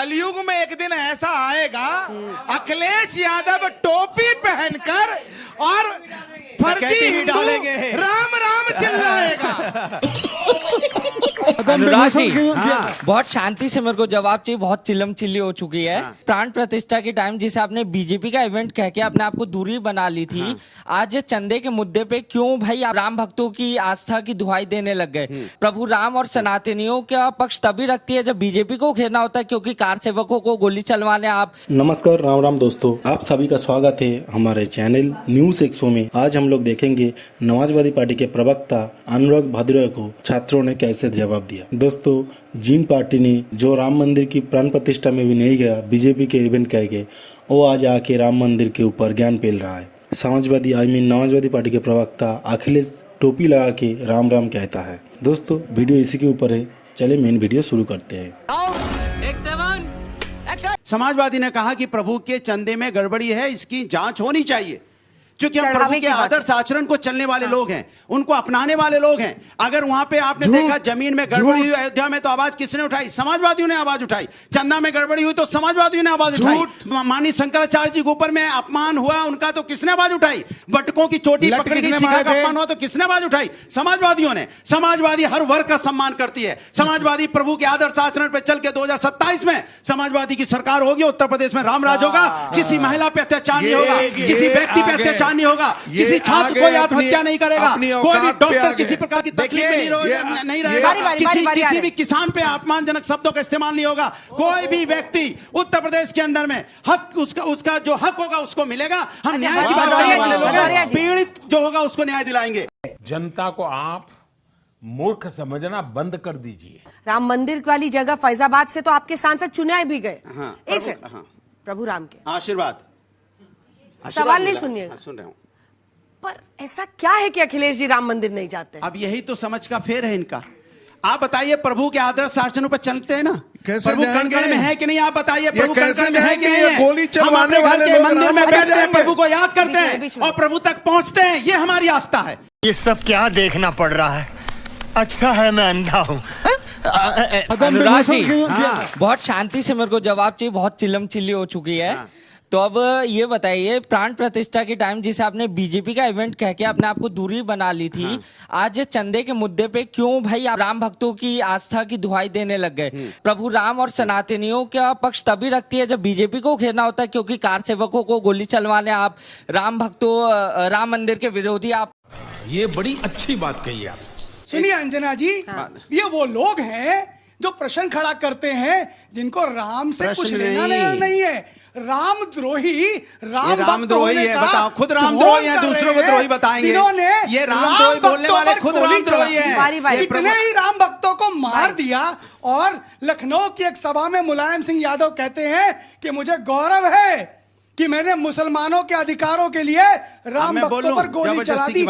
कलयुग में एक दिन ऐसा आएगा, अखिलेश यादव टोपी पहनकर और फर्जी हिंदू राम राम चिल्लाएगा। अनुराग जी, बहुत शांति से मेरे को जवाब चाहिए। बहुत चिल्लम चिल्ली हो चुकी है। प्राण प्रतिष्ठा के टाइम जिसे आपने बीजेपी का इवेंट कह के अपने आप को दूरी बना ली थी, आज चंदे के मुद्दे पे क्यों भाई आप राम भक्तों की आस्था की दुहाई देने लग गए? प्रभु राम और सनातनियों का पक्ष तभी रखती है जब बीजेपी को घेरना होता है, क्योंकि कार सेवकों को गोली चलवाने आप। नमस्कार, राम राम दोस्तों, आप सभी का स्वागत है हमारे चैनल न्यूज़ एक्सपो में। आज हम लोग देखेंगे समाजवादी पार्टी के प्रवक्ता अनुराग भाद्रा को छात्रों ने कैसे जवाब दिया। दोस्तों, जिन पार्टी ने जो राम मंदिर की प्राण प्रतिष्ठा में भी नहीं गया, बीजेपी के इवेंट कह के, वो आज आके राम मंदिर के ऊपर ज्ञान पेल रहा है। समाजवादी पार्टी के प्रवक्ता अखिलेश टोपी लगा के राम राम कहता है। दोस्तों, वीडियो इसी के ऊपर है। चले मेन वीडियो शुरू करते हैं। समाजवादी ने कहा कि प्रभु के चंदे में गड़बड़ी है, इसकी जांच होनी चाहिए, क्योंकि हम प्रभु के आदर्श आचरण को चलने वाले लोग हैं, उनको अपनाने वाले लोग हैं। अगर वहां पे आपने देखा जमीन में गड़बड़ी हुई अयोध्या में, तो आवाज किसने उठाई? समाजवादियों ने आवाज उठाई। चंदा में गड़बड़ी हुई तो समाजवादियों ने आवाज उठाई। माननीय शंकराचार्य जी के ऊपर में अपमान हुआ, उनका तो किसने आवाज उठाई? बटकों की चोटी पकड़ी गई, सिखा का अपमान हुआ तो किसने आवाज उठाई? समाजवादियों ने। समाजवादी हर वर्ग का सम्मान करती है। समाजवादी प्रभु के आदर्श आचरण पर चल के 2027 में समाजवादी की सरकार होगी, उत्तर प्रदेश में रामराज होगा। किसी महिला पे अत्याचार नहीं होगा, किसी व्यक्ति पे अत्याचार नहीं होगा, किसी छात्र को आत्महत्या नहीं करेगा, कोई भी डॉक्टर किसी प्रकार की तकलीफ में नहीं रहेगा, किसी भी किसान पे अपमानजनक शब्दों का इस्तेमाल नहीं होगा। कोई भी व्यक्ति उत्तर प्रदेश के अंदर में हक उसका जो हक होगा उसको मिलेगा। हम न्याय की बात करने वाले लोग हैं, पीड़ित जो होगा उसको न्याय दिलाएंगे। जनता को आप मूर्ख समझना बंद कर दीजिए। राम मंदिर वाली जगह फैजाबाद से तो आपके सांसद चुने भी गए। एक से प्रभु राम के आशीर्वाद सवाल नहीं सुनिएगा, सुन रहे हूं। पर ऐसा क्या है कि अखिलेश जी राम मंदिर नहीं जाते? अब यही तो समझ का फेर है इनका। आप बताइए, प्रभु के आदर्श आचरणों पर चलते हैं ना? प्रभु कण-कण में है कि नहीं? आप बताइए, प्रभु कण-कण में है कि नहीं है? गोली चलवाने वाले लोग मंदिर में बैठते हैं, प्रभु को याद करते हैं और प्रभु तक पहुंचते हैं। ये हमारी आस्था है। ये सब क्या देखना पड़ रहा है? अच्छा है मैं अंधा हूँ। अनुराग जी, बहुत शांति से मेरे को जवाब चाहिए। बहुत चिल्लम चिल्ली हो चुकी है। तो अब ये बताइए, प्राण प्रतिष्ठा के टाइम जिसे आपने बीजेपी का इवेंट कह के अपने आप को दूरी बना ली थी, आज चंदे के मुद्दे पे क्यों भाई आप राम भक्तों की आस्था की दुहाई देने लग गए? प्रभु राम और सनातनियों का पक्ष तभी रखती है जब बीजेपी को घेरना होता है, क्योंकि कार सेवकों को गोली चलवाने आप, राम भक्तों राम मंदिर के विरोधी आप। ये बड़ी अच्छी बात कही आप। सुनिए अंजना जी, ये वो लोग हैं जो प्रश्न खड़ा करते हैं जिनको राम से कुछ लेना देना नहीं है। रामद्रोही रामद्रोही है, बताओ। खुद रामद्रोही है, दूसरों को द्रोही बताएंगे। जिन्होंने ये रामद्रोही बोलने वाले खुद रामद्रोही है। इतने ही राम भक्तों को मार दिया और लखनऊ की एक सभा में मुलायम सिंह यादव कहते हैं कि मुझे गौरव है कि मैंने मुसलमानों के अधिकारों के लिए राम भक्तों पर गोली चला दी।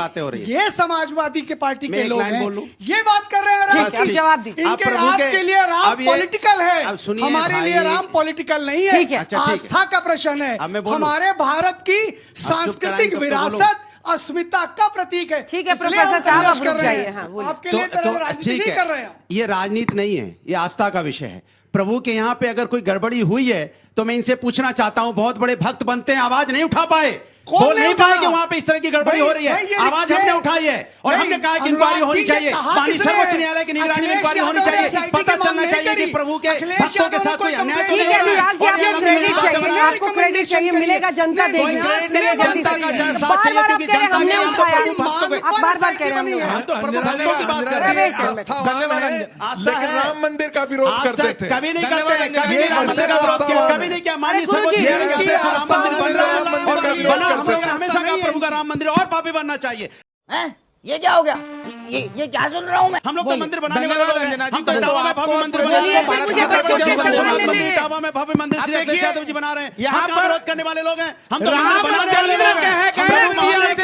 ये समाजवादी के पार्टी के लोग हैं, ये बात कर रहे हैं। जवाब दीजिए। इनके आपके लिए राम पॉलिटिकल है, हमारे लिए राम पॉलिटिकल नहीं है। आस्था का प्रश्न है। हमारे भारत की सांस्कृतिक विरासत अस्मिता का प्रतीक है। ठीक है प्रोफेसर साहब, आप रुक जाइए। आपके लिए राजनीति नहीं कर रहे हैं। ये राजनीति नहीं है, ये आस्था का विषय है। प्रभु के यहाँ पे अगर कोई गड़बड़ी हुई है तो मैं इनसे पूछना चाहता हूं, बहुत बड़े भक्त बनते हैं, आवाज नहीं उठा पाए, बोल नहीं पाए कि वहां पे इस तरह की गड़बड़ी हो रही है। आवाज हमने उठाई है और हमने कहा कि इंक्वायरी होनी चाहिए, माननीय सर्वोच्च न्यायालय की निगरानी में इंक्वायरी होनी चाहिए। पता चलना चाहिए कि प्रभु के भक्तों के साथ कोई अन्याय तो नहीं हो रहा है। आपको क्रेडिट चाहिए, मिलेगा, जनता देगी। जनता का साथ चाहिए, क्योंकि जनता ने हमको प्रभु भक्तों को आप बार-बार कह रहे हैं। हम तो प्रभु भक्तों की बात कर रहे हैं। लेकिन राम मंदिर का विरोध करते थे। कभी नहीं करते, कभी नहीं राम मंदिर का विरोध किया, कभी नहीं किया। माननीय सर्वोच्च न्यायालय से राम मंदिर बन रहा है और बना, हम लोग हमेशा कहा प्रभु का राम मंदिर और पापी बनना चाहिए। ये क्या हो गया? ये क्या सुन रहा हूँ मैं? हम लोग तो मंदिर बनाने वाले लोग हैं। हम तो इटावा में भव्य मंदिर बना रहे हैं, इटावा में भव्य मंदिर श्री अखिलेश यादव जी बना रहे हैं। यहाँ पर विरोध करने वाले लोग हैं। हम तो मंदिर बनाने वाले लोग हैं।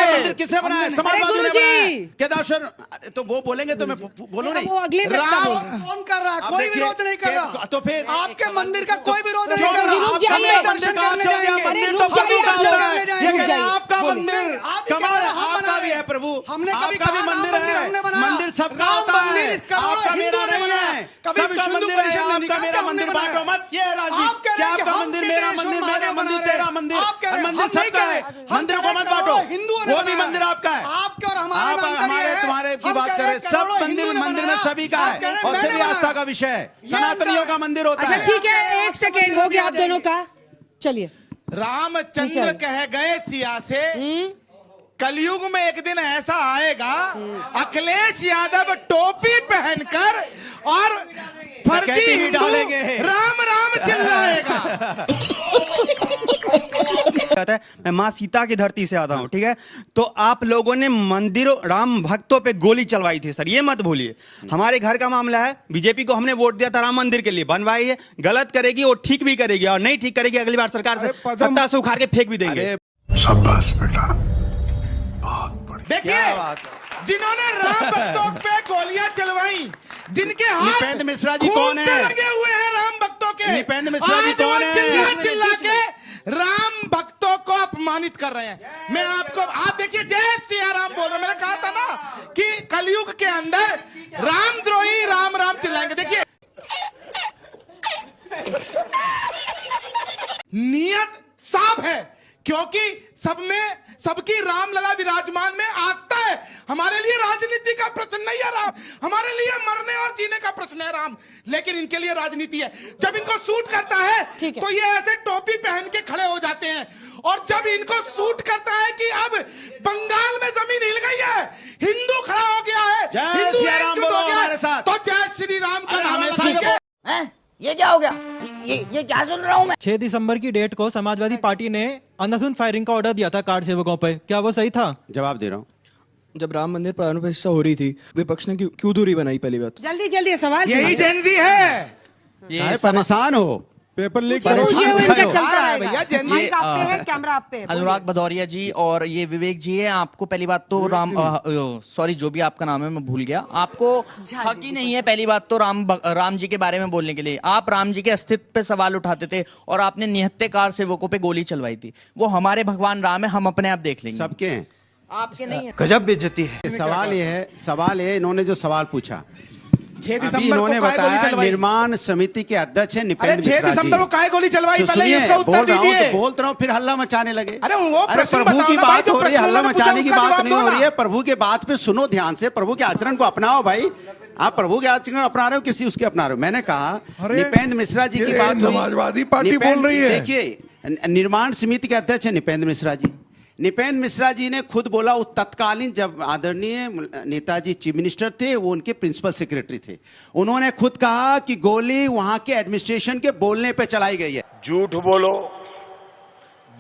मंदिर किसने बनाया? अरे समाजवादियों ने गुरुजी! बनाया। केदारेश्वर तो वो बोलेंगे तो मैं बोलूं नहीं? वो अगले वक्ता बोलेंगे। कौन कर रहा है? अब कोई देखिए, विरोध नहीं कर रहा। तो फिर आपके मंदिर का कोई विरोध नहीं क्यों कर कर रहा? रहा। रुक जाइए, आपका दर्शन मंदिर कहाँ करने से हो गया? जाएंगे। मंदिर अरे तो रुक जाइए, प्रभु का आप होता है। जाइए, ये रुक कहते हैं जाइए। आपका बोलिए। मंदिर आप भी कमाल कह है, रहे हैं, हम आपका भी बनाए। है प्रभु। हमने कभी आपका भी कहा मंदिर राम मंदिर है। हमने बनाया। मंदिर सबका राम होता मंदिर है। इस करोड़ों आपका मेरा हिंदुओं ने नहीं बनाया। है। कभी सबका विश्व हिंदू मंदिर है। परिषद ने नहीं आपका कहा मेरा कि हमने मंदिर बनाया। बांटो मत। ये आप राजनीति कह रहे क्या हैं कि आपका हम मंदिर के मेरा देश मंदिर में मेरा महादेव मंदिर बना तेरा रहे हैं। मंदिर आप कह रहे हैं, मंदिर हम नहीं सबका कह है। रहे। हम मंदिर कह को रहे मत हैं, बांटो। करोड़ों हिंदुओं ने वो भी बनाया। मंदिर आपका है। आपके और हमारे आप में अंतर हमारे ये है, तुम्हारे की हम बात कह कर रहे रहे हैं, हैं। सब करोड़ों मंदिर हिंदुओं ने मंदिर में बनाया। सभी का आप कह है रहे हैं, और मैंने सभी आस्था बनाया। का विषय है। ये सनातनियों अंतर का है। मंदिर होता अच्छा है। ठीक है, एक सेकेंड हो गया आप दोनों का। चलिए रामचंद्र कह गए सिया से कलयुग में एक दिन ऐसा आएगा अखिलेश यादव टोपी पहनकर और फर्जी डकैती भी हिंदू डालेंगे। राम राम चिल्लाएगा। कहता है मैं माँ सीता की धरती से आता हूँ, ठीक है? तो आप लोगों ने मंदिरों राम भक्तों पे गोली चलवाई थी सर, ये मत भूलिए। हमारे घर का मामला है, बीजेपी को हमने वोट दिया था राम मंदिर के लिए, बनवाई है, गलत करेगी वो ठीक भी करेगी और नहीं ठीक करेगी अगली बार सरकार से सत्ता से उखाड़ के फेंक भी देंगे। शाबाश बेटा। देखिए जिन्होंने राम भक्तों पे गोलियां चलवाई, जिनके हाथ निपेंद्र मिश्रा जी खून कौन से है? लगे हुए हैं राम भक्तों के, निपेंद्र मिश्रा जी आज वो कौन है? चिल्ला चिल्ला के राम भक्तों को अपमानित कर रहे हैं। मैं आपको आप देखिए जय सिया राम बोल रहे हैं। मैंने कहा था ना कि कलयुग के अंदर रामद्रोही राम राम चिल्लाएंगे। देखिए नियत साफ है क्योंकि सब में सबकी रामलला विराजमान में आस्था है। हमारे लिए राजनीति का प्रश्न नहीं है राम, हमारे लिए मरने और जीने का प्रश्न है राम, लेकिन इनके लिए राजनीति है। जब इनको सूट करता है तो ये ऐसे टोपी पहन के खड़े हो जाते हैं, और जब इनको सूट करता है कि अब बंगाल में जमीन हिल गई है, हिंदू खड़ा हो गया है, जय हिंदू श्री राम एकजुट बोलो हो गया हमारे है, साथ। तो जय श्री राम का नाम हमेशा लेके हैं? ये क्या हो गया? ये क्या सुन रहा हूँ मैं? 6 दिसंबर की डेट को समाजवादी पार्टी ने अंधाधुंध फायरिंग का ऑर्डर दिया था कार सेवकों पे, क्या वो सही था? जवाब दे रहा हूँ। जब राम मंदिर प्राण प्रतिष्ठा हो रही थी, विपक्ष ने क्यों दूरी बनाई? पहली बात जल्दी जल्दी सवाल यही सुनिए। जेंजी है। ये परेशान हो पेपर लीक गुरुजी, वो इनका चलता आ रहा है रहेगा। भैया, जेंजी। माइक आप पे है, कैमरा आप पे है। अनुराग भदौरिया जी और ये विवेक जी है। आपको पहली बात तो सॉरी जो भी आपका नाम है मैं भूल गया, आपको हक ही नहीं है पहली बात तो राम जी के बारे में बोलने के लिए। आप राम जी के अस्तित्व पे सवाल उठाते थे और आपने निहत्थे कार सेवकों पे गोली चलवाई थी। वो हमारे भगवान राम है, हम अपने आप देख लेंगे। सबके हैं, आपके नहीं है। गजब बेइज्जती है। सवाल ये इन्होंने जो सवाल पूछा 6 अभी दिसंबर इन्होंने को काय गोली बताया चलवाई? निर्माण समिति के अध्यक्ष है अरे निपेंद्र 6 मिश्रा दिसंबर को जी। काय गोली चलवाई? तो पहले सुनिए, इसका उत्तर बोल रहा हूँ दीजिए। तो बोलता रहा हूँ फिर हल्ला मचाने लगे। अरे वो अरे प्रश्न प्रभु बताओ की ना भाई, बात जो हो रही है, प्रश्न हल्ला मैंने मचाने की पूछा, बात उसका नहीं हो जवाब रही दो है। प्रभु के बात पे सुनो ध्यान से, प्रभु के आचरण को अपनाओ भाई। आप प्रभु के आचरण अपना रहे हो, किसी उसके अपना रहे हो। मैंने कहा निपेंद्र मिश्रा जी की बात हुई। समाजवादी पार्टी बोल रही है। देखिए निर्माण समिति के अध्यक्ष है निपेंद्र मिश्रा जी। निपेंद्र मिश्रा जी ने खुद बोला, उस तत्कालीन जब आदरणीय नेताजी चीफ मिनिस्टर थे, वो उनके प्रिंसिपल सेक्रेटरी थे, उन्होंने खुद कहा कि गोली वहां के एडमिनिस्ट्रेशन के बोलने पे चलाई गई है। झूठ बोलो,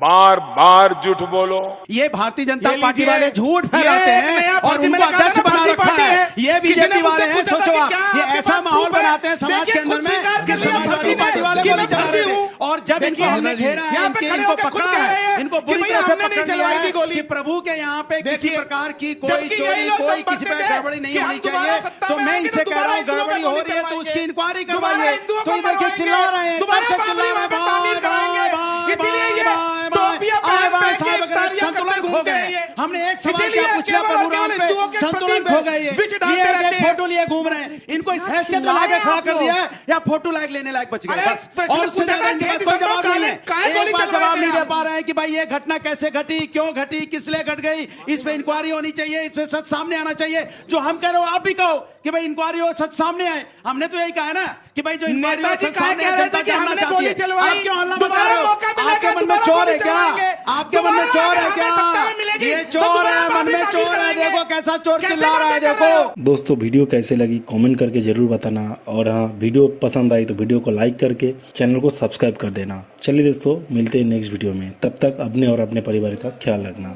बार बार झूठ बोलो। ये भारतीय जनता ये पार्टी लीजिए, वाले झूठ ये फैलाते एक हैं नया और पार्टी उनको मैंने कहा अध्यक्ष ना, बना पार्टी रखा पार्टी है। है। ये किसी ने बीजेपी वाले मुझसे हैं, पूछा था सोचो कि क्या ये आपके ऐसा पास माहौल proof है? बनाते हैं समाज देखिए, के अंदर खुद में स्वीकार कि कर लिया समाजवादी पार्टी पार्टी ने वाले कि गोली मैं चला रहे फर्जी थे। हूँ। और जब इनको देखिए, हमने घेरा है, यहाँ पे खड़े इनको होकर खुद पकड़ा कह रहे है, हैं इनको कि बुरी भैया तरह से हमने नहीं पकड़ लिया चलवाई थी है गोली। कि प्रभु के यहाँ पे किसी देखिए, प्रकार की कोई जबकि यही चोरी, लोग कोई दम किसी पे भरते थे गड़बड़ी नहीं कि हम होनी दोबारा चाहिए। सत्ता तो में मैं आएंगे इनसे तो कह रहा हूँ दोबारा गड़बड़ी हो हिंदुओं रही है को तो उसकी इंक्वायरी दोबारा करवाइए। हिंदुओं तो को ये देखिए मरवाएंगे, चिल्ला रहे हैं, दोबारा तब से चिल्ला रहे हैं, बाबरी में तामीर कराएंगे। इसीलिए ये टोपियां पहन भाई के साहब अगर इफ्तारियां संतुलन करते खो घूमते गए। हैं ये। हमने एक सवाल इसीलिए क्या पूछा केवल प्रभु राम केवल हिंदुओं पे, के संतुलन प्रति खो गए ये। बिच डालते रहते ये हैं। फोटो लिए घूम रहे हैं, इनको इस हैसियत में लाके खड़ा कर दिया है या फोटो लायक लेने लायक बच गए अरे बस। प्रश्न और उससे पूछा ज्यादा था, इनके पास 6 कोई जवाब नहीं है। काय गोली एक बार चलवाए जवाब थे नहीं दे आप? पा रहे हैं कि भाई ये घटना कैसे घटी, क्यों घटी, किस लिए घट गई, इस पे इंक्वायरी होनी चाहिए, इस पे सच सामने आना चाहिए। जो हम कह रहे हो आप भी कहो कि भाई इंक्वायरी हो, सच सामने आए। हमने तो यही कहा है ना कि भाई जो इंक्वायरी हो, नेताजी सच सामने कह आए, रहे जनता थे कि जानना हमने चाहती गोली है। चलवाई, आप क्यों हल्ला मचा दोबारा रहे हो? मौका मिलेगा, आपके मन में दोबारा चोर है गोली क्या? चलवाएंगे। आपके मन में दोबारा चोर है अगर क्या? हमें सत्ता में मिलेगी, ये तो चोर है, दोबारा मन में बाबरी चोर है। करेंगे। देखो कैसा चोर कैसे चिल्ला रहा है, बातें कर रहे देखो। हो? दोस्तों वीडियो कैसे लगी कमेंट करके जरूर बताना, और हाँ वीडियो पसंद आई तो वीडियो को लाइक करके चैनल को सब्सक्राइब कर देना। चलिए दोस्तों मिलते हैं नेक्स्ट वीडियो में, तब तक अपने और अपने परिवार का ख्याल रखना।